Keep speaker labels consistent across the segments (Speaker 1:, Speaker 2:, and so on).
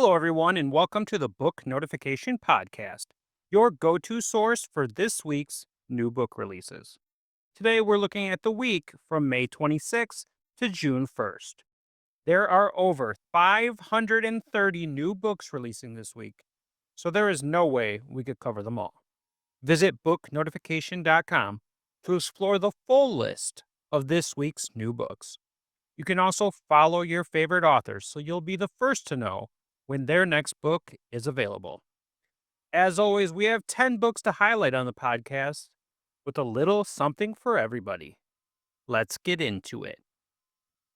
Speaker 1: Hello, everyone, and welcome to the Book Notification Podcast, your go to source for this week's new book releases. Today, we're looking at the week from May 26th to June 1st. There are over 530 new books releasing this week, so there is no way we could cover them all. Visit booknotification.com to explore the full list of this week's new books. You can also follow your favorite authors so you'll be the first to know when their next book is available. As always, we have 10 books to highlight on the podcast with a little something for everybody. Let's get into it.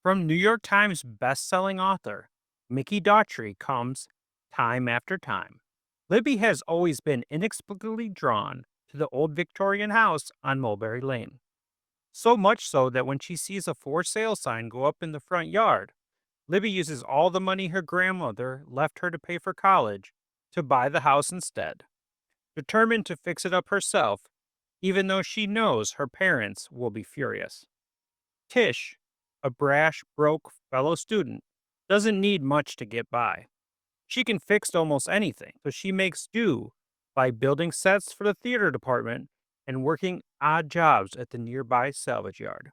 Speaker 1: From New York Times best-selling author Mikki Daughtry comes Time After Time. Libby has always been inexplicably drawn to the old Victorian house on Mulberry Lane. So much so that when she sees a for sale sign go up in the front yard, Libby uses all the money her grandmother left her to pay for college to buy the house instead, determined to fix it up herself, even though she knows her parents will be furious. Tish, a brash, broke fellow student, doesn't need much to get by. She can fix almost anything, so she makes do by building sets for the theater department and working odd jobs at the nearby salvage yard.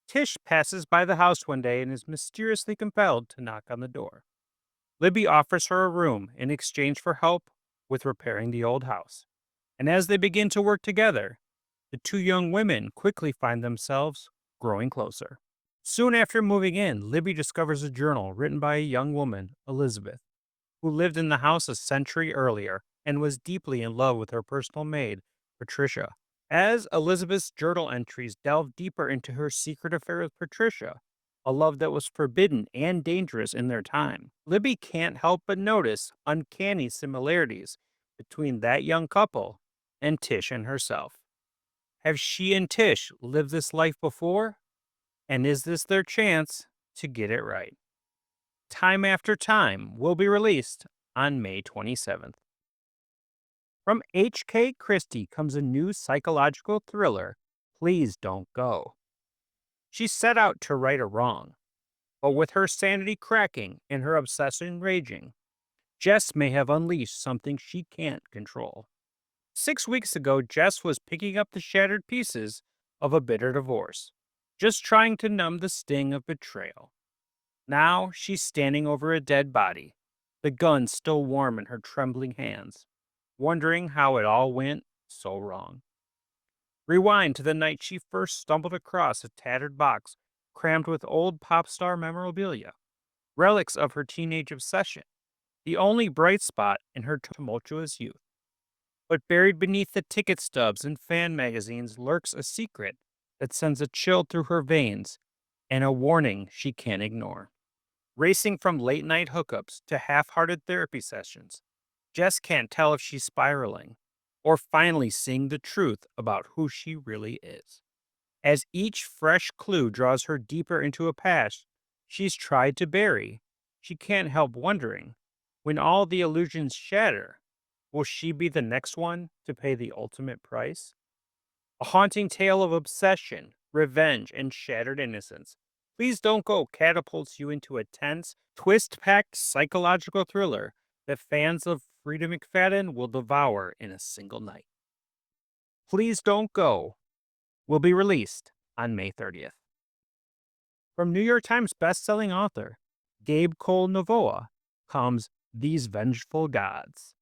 Speaker 1: Tish passes by the house one day and is mysteriously compelled to knock on the door. Libby offers her a room in exchange for help with repairing the old house. And as they begin to work together, the two young women quickly find themselves growing closer. Soon after moving in, Libby discovers a journal written by a young woman, Elizabeth, who lived in the house a century earlier and was deeply in love with her personal maid, Patricia. As Elizabeth's journal entries delve deeper into her secret affair with Patricia, a love that was forbidden and dangerous in their time, Libby can't help but notice uncanny similarities between that young couple and Tish and herself. Have she and Tish lived this life before? And is this their chance to get it right? Time After Time will be released on May 27th. From H.K. Christie comes a new psychological thriller, Please Don't Go. She set out to right a wrong, but with her sanity cracking and her obsession raging, Jess may have unleashed something she can't control. 6 weeks ago, Jess was picking up the shattered pieces of a bitter divorce, just trying to numb the sting of betrayal. Now she's standing over a dead body, the gun still warm in her trembling hands, wondering how it all went so wrong. Rewind to the night she first stumbled across a tattered box crammed with old pop star memorabilia, relics of her teenage obsession, the only bright spot in her tumultuous youth. But buried beneath the ticket stubs and fan magazines lurks a secret that sends a chill through her veins and a warning she can't ignore. Racing from late night hookups to half hearted therapy sessions, Jess can't tell if she's spiraling or finally seeing the truth about who she really is. As each fresh clue draws her deeper into a past she's tried to bury, she can't help wondering, when all the illusions shatter, will she be the next one to pay the ultimate price? A haunting tale of obsession, revenge, and shattered innocence. Please Don't Go catapults you into a tense, twist-packed psychological thriller that fans of Frida McFadden will devour in a single night. Please Don't Go will be released on May 30th. From New York Times bestselling author Gabe Novoa comes These Vengeful Gods.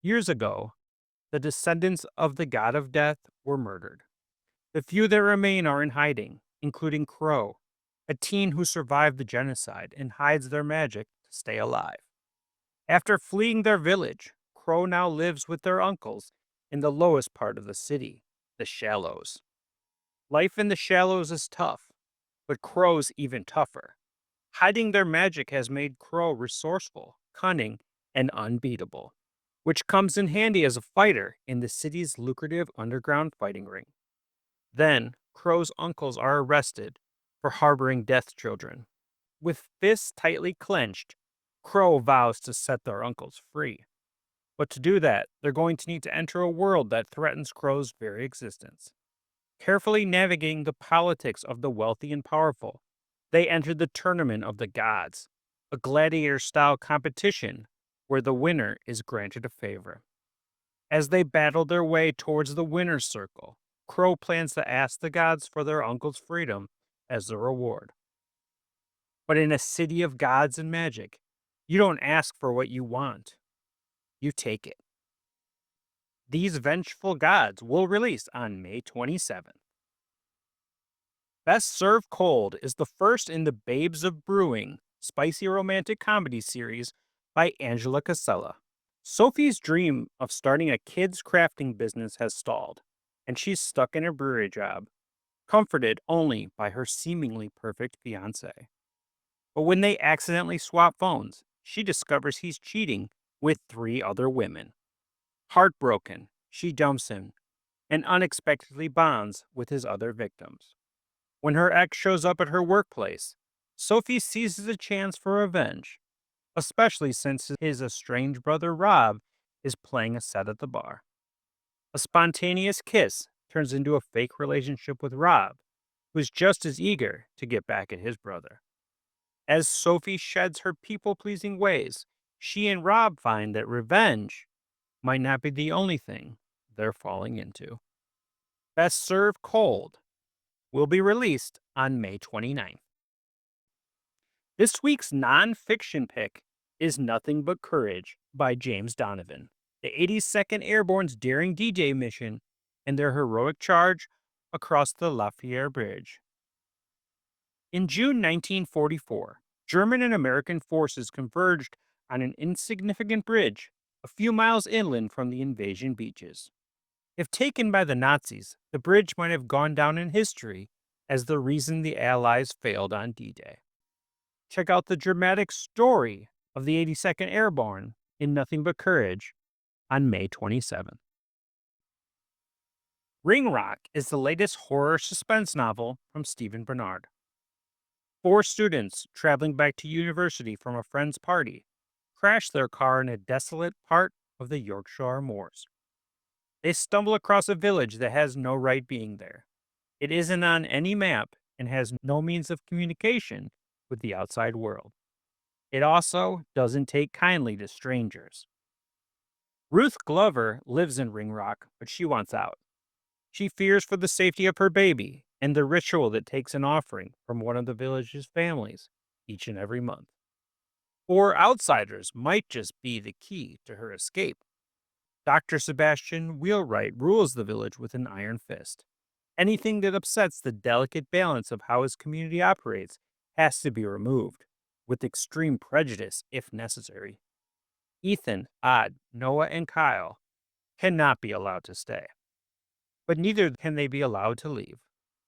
Speaker 1: Years ago, the descendants of the god of death were murdered. The few that remain are in hiding, including Crow, a teen who survived the genocide and hides their magic to stay alive. After fleeing their village, Crow now lives with their uncles in the lowest part of the city, the Shallows. Life in the Shallows is tough, but Crow's even tougher. Hiding their magic has made Crow resourceful, cunning, and unbeatable, which comes in handy as a fighter in the city's lucrative underground fighting ring. Then, Crow's uncles are arrested for harboring death children. With fists tightly clenched, Crow vows to set their uncles free. But to do that, they're going to need to enter a world that threatens Crow's very existence. Carefully navigating the politics of the wealthy and powerful, they enter the tournament of the gods, a gladiator-style competition where the winner is granted a favor. As they battle their way towards the winner's circle, Crow plans to ask the gods for their uncle's freedom as a reward. But in a city of gods and magic, you don't ask for what you want, you take it. These Vengeful Gods will release on May 27th. Best Served Cold is the first in the Babes of Brewing spicy romantic comedy series by Angela Casella. Sophie's dream of starting a kids' crafting business has stalled, and she's stuck in her brewery job, comforted only by her seemingly perfect fiancé. But when they accidentally swap phones, she discovers he's cheating with 3 other women. Heartbroken, she dumps him and unexpectedly bonds with his other victims. When her ex shows up at her workplace, Sophie seizes a chance for revenge, especially since his estranged brother Rob is playing a set at the bar. A spontaneous kiss turns into a fake relationship with Rob, who is just as eager to get back at his brother. As Sophie sheds her people-pleasing ways, she and Rob find that revenge might not be the only thing they're falling into. Best Served Cold will be released on May 29th. This week's non-fiction pick is Nothing But Courage by James Donovan. The 82nd Airborne's daring D-Day mission and their heroic charge across the Lafayette Bridge. In June 1944, German and American forces converged on an insignificant bridge a few miles inland from the invasion beaches. If taken by the Nazis, the bridge might have gone down in history as the reason the Allies failed on D-Day. Check out the dramatic story of the 82nd Airborne in Nothing But Courage on May 27th. Ringrock is the latest horror suspense novel from Stephen Barnard. 4 students traveling back to university from a friend's party crash their car in a desolate part of the Yorkshire moors. They stumble across a village that has no right being there. It isn't on any map and has no means of communication with the outside world. It also doesn't take kindly to strangers. Ruth Glover lives in Ringrock, but she wants out. She fears for the safety of her baby and the ritual that takes an offering from one of the village's families each and every month. 4 outsiders might just be the key to her escape. Dr. Sebastian Wheelwright rules the village with an iron fist. Anything that upsets the delicate balance of how his community operates has to be removed, with extreme prejudice if necessary. Ethan, Odd, Noah, and Kyle cannot be allowed to stay. But neither can they be allowed to leave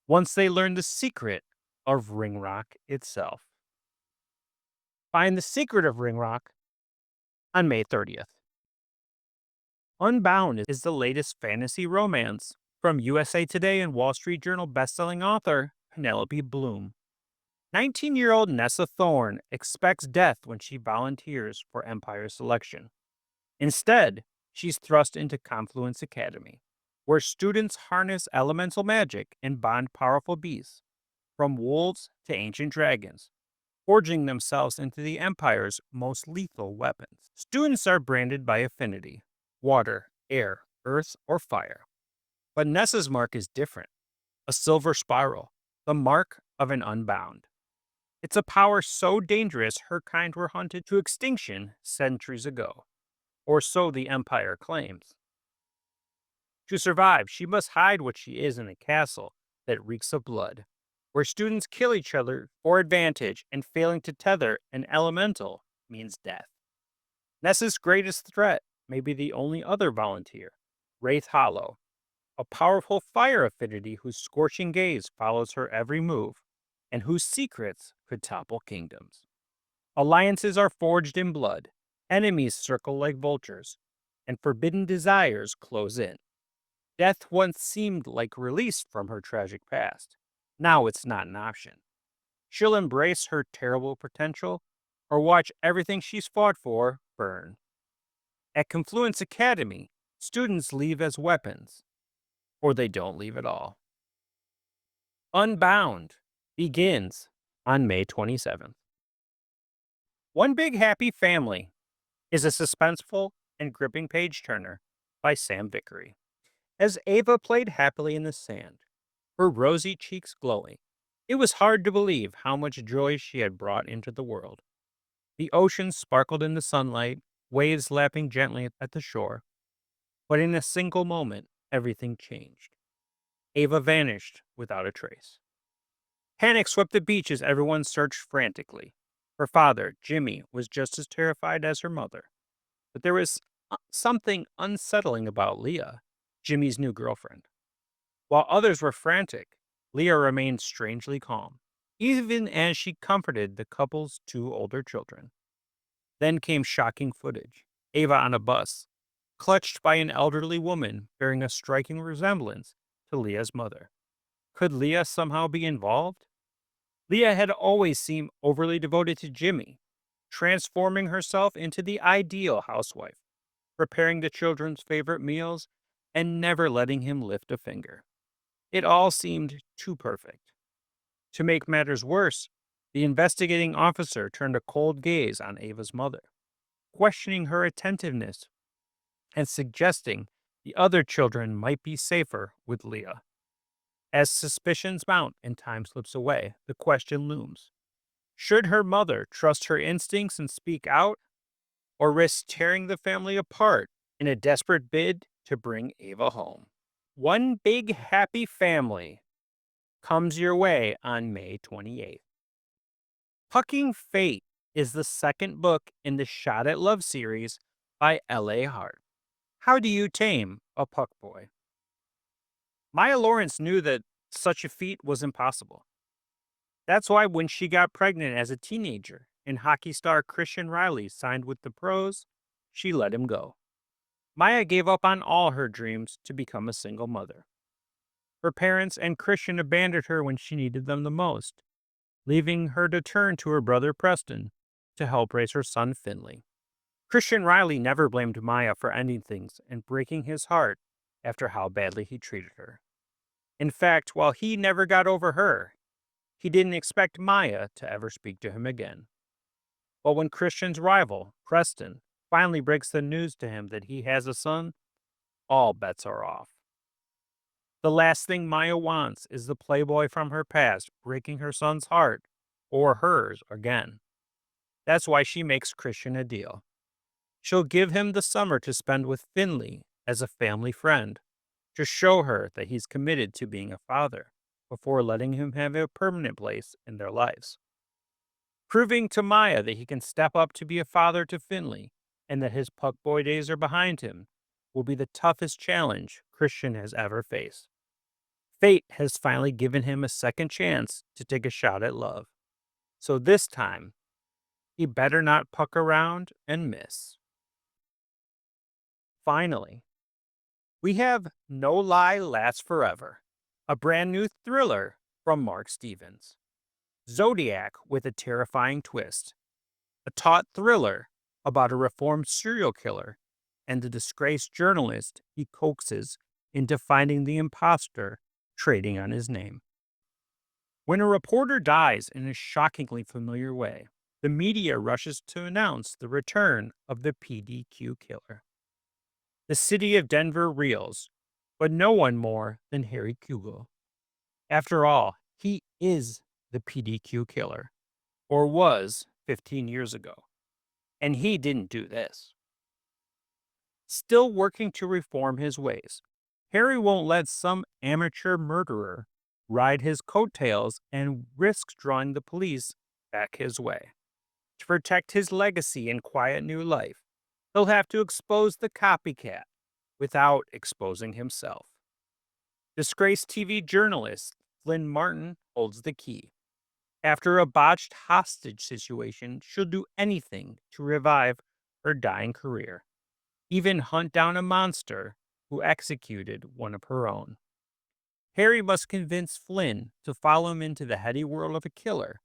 Speaker 1: once they learn the secret of Ringrock itself. Find the secret of Ringrock on May 30th. Unbound is the latest fantasy romance from USA Today and Wall Street Journal bestselling author Penelope Bloom. 19-year-old Nessa Thorne expects death when she volunteers for Empire Selection. Instead, she's thrust into Confluence Academy, where students harness elemental magic and bond powerful beasts, from wolves to ancient dragons, forging themselves into the Empire's most lethal weapons. Students are branded by affinity: water, air, earth, or fire. But Nessa's mark is different: a silver spiral, the mark of an Unbound. It's a power so dangerous her kind were hunted to extinction centuries ago, or so the Empire claims. To survive, she must hide what she is in a castle that reeks of blood, where students kill each other for advantage, and failing to tether an elemental means death. Nessa's greatest threat may be the only other volunteer, Wraith Hollow, a powerful fire affinity whose scorching gaze follows her every move, and whose secrets could topple kingdoms. Alliances are forged in blood, enemies circle like vultures, and forbidden desires close in. Death once seemed like release from her tragic past. Now it's not an option. She'll embrace her terrible potential, or watch everything she's fought for burn. At Confluence Academy, students leave as weapons, or they don't leave at all. Unbound begins on May 27th. One Big Happy Family is a suspenseful and gripping page turner by Sam Vickery. As Ava played happily in the sand, her rosy cheeks glowing, it was hard to believe how much joy she had brought into the world. The ocean sparkled in the sunlight, waves lapping gently at the shore, but in a single moment, everything changed. Ava vanished without a trace. Panic swept the beach as everyone searched frantically. Her father, Jimmy, was just as terrified as her mother. But there was something unsettling about Leah, Jimmy's new girlfriend. While others were frantic, Leah remained strangely calm, even as she comforted the couple's two older children. Then came shocking footage. Ava on a bus, clutched by an elderly woman bearing a striking resemblance to Leah's mother. Could Leah somehow be involved? Leah had always seemed overly devoted to Jimmy, transforming herself into the ideal housewife, preparing the children's favorite meals, and never letting him lift a finger. It all seemed too perfect. To make matters worse, the investigating officer turned a cold gaze on Ava's mother, questioning her attentiveness and suggesting the other children might be safer with Leah. As suspicions mount and time slips away, the question looms. Should her mother trust her instincts and speak out, or risk tearing the family apart in a desperate bid to bring Ava home? One Big Happy Family comes your way on May 28th. Pucking Fate is the second book in the Shot at Love series by L.A. Hart. How do you tame a puck boy? Maya Lawrence knew that such a feat was impossible. That's why when she got pregnant as a teenager and hockey star Christian Riley signed with the pros, she let him go. Maya gave up on all her dreams to become a single mother. Her parents and Christian abandoned her when she needed them the most, leaving her to turn to her brother Preston to help raise her son Finley. Christian Riley never blamed Maya for ending things and breaking his heart after how badly he treated her. In fact, while he never got over her, he didn't expect Maya to ever speak to him again. But when Christian's rival, Preston, finally breaks the news to him that he has a son, all bets are off. The last thing Maya wants is the playboy from her past breaking her son's heart, or hers again. That's why she makes Christian a deal. She'll give him the summer to spend with Finley as a family friend, to show her that he's committed to being a father before letting him have a permanent place in their lives. Proving to Maya that he can step up to be a father to Finley and that his puck boy days are behind him will be the toughest challenge Christian has ever faced. Fate has finally given him a second chance to take a shot at love. So this time, he better not puck around and miss. Finally, we have No Lie Lasts Forever, a brand new thriller from Mark Stevens. Zodiac with a terrifying twist, a taut thriller about a reformed serial killer and the disgraced journalist he coaxes into finding the imposter trading on his name. When a reporter dies in a shockingly familiar way, the media rushes to announce the return of the PDQ killer. The city of Denver reels, but no one more than Harry Kugel. After all, he is the PDQ killer, or was 15 years ago, and he didn't do this. Still working to reform his ways, Harry won't let some amateur murderer ride his coattails and risks drawing the police back his way. To protect his legacy and quiet new life, he'll have to expose the copycat without exposing himself. Disgraced TV journalist Flynn Martin holds the key. After a botched hostage situation, she'll do anything to revive her dying career, even hunt down a monster who executed one of her own. Harry must convince Flynn to follow him into the heady world of a killer,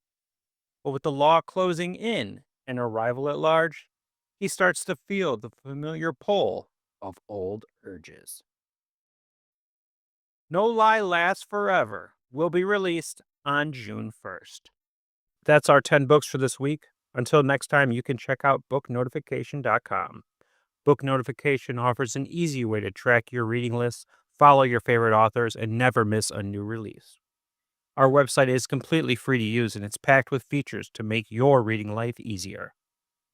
Speaker 1: but with the law closing in and a rival at large, he starts to feel the familiar pull of old urges. No Lie Lasts Forever will be released on June 1st. That's our 10 books for this week. Until next time, you can check out booknotification.com. Book Notification offers an easy way to track your reading lists, follow your favorite authors, and never miss a new release. Our website is completely free to use, and it's packed with features to make your reading life easier.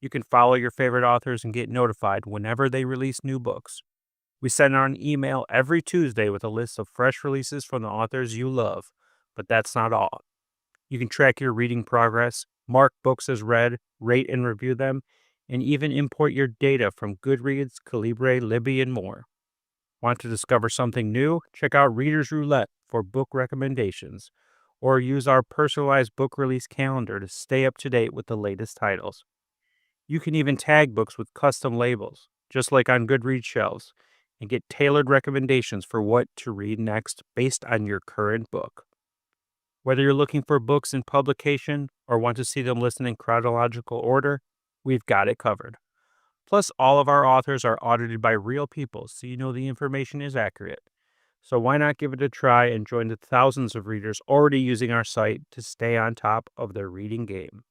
Speaker 1: You can follow your favorite authors and get notified whenever they release new books. We send out an email every Tuesday with a list of fresh releases from the authors you love. But that's not all. You can track your reading progress, mark books as read, rate and review them, and even import your data from Goodreads, Calibre, Libby, and more. Want to discover something new? Check out Reader's Roulette for book recommendations, or use our personalized book release calendar to stay up to date with the latest titles. You can even tag books with custom labels, just like on Goodreads shelves, and get tailored recommendations for what to read next based on your current book. Whether you're looking for books in publication or want to see them listed in chronological order, we've got it covered. Plus, all of our authors are audited by real people, so you know the information is accurate. So why not give it a try and join the thousands of readers already using our site to stay on top of their reading game.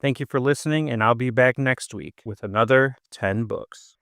Speaker 1: Thank you for listening, and I'll be back next week with another 10 books.